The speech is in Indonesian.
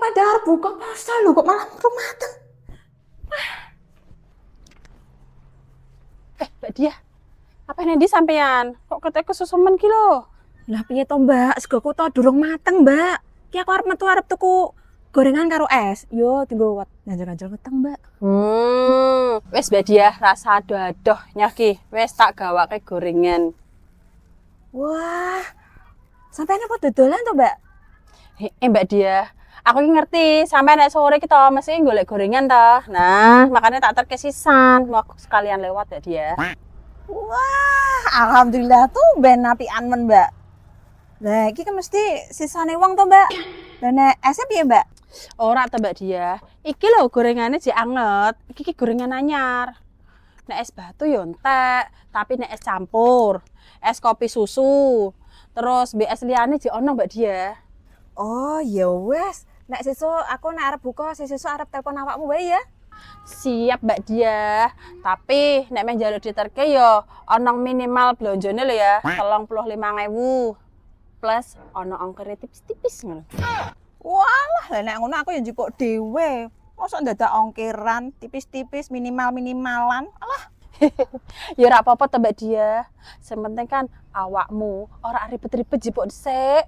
pada arep buka puasa lho kok malah rumaten. Mbak Dia, apa nendi sampean? Kok ketek kesusumen ki lho? Lah piye to, Mbak? Segoku to durung mateng, Mbak. Ki aku arep metu arep tuku gorengan karo es. Yo tinggo ganjel-ganjel weteng, Mbak. Wes Mbak Dia, rasa adoh-adoh nyaki. Wes tak gawake gorengan. Wah. Sampeyan apa dodolan to, Mbak? Mbak Dia, aku ki ngerti sampean nek sore ki to mesti golek gorengan to. Nah, makanya tak terkesisan. Mau sekalian lewat Mbak Dia. Wah, alhamdulillah tuh ben apian men, Mbak. Lah iki kan mesti sisane wong to, Mbak. Lah nek esnya piye, Mbak? Ora to Mbak Dia. Iki lho gorengane jek anget. Iki ki gorengan anyar. Nek es batu yo entek, tapi nek es campur, es kopi susu. Terus BS liyane jek ono Mbak Dia. Oh, ya wes. Nek sesuk aku nek arep buka, sesuk arep telepon awakmu wae ya. Siap Mbak Dia. Tapi nek meh njaluk diterke yo ono minimal blonjone lho ya, 35.000. Plus ono ongkire tipis-tipis ngono. Walah, lah nek ngono aku ya njupuk dhewe. Mosok dadak ongkiran tipis-tipis minimal-minimalan. Alah, Ya ora apa-apa to Mbak Dia. Sing penting kan awakmu ora ribet-ribet jipuk dhisik.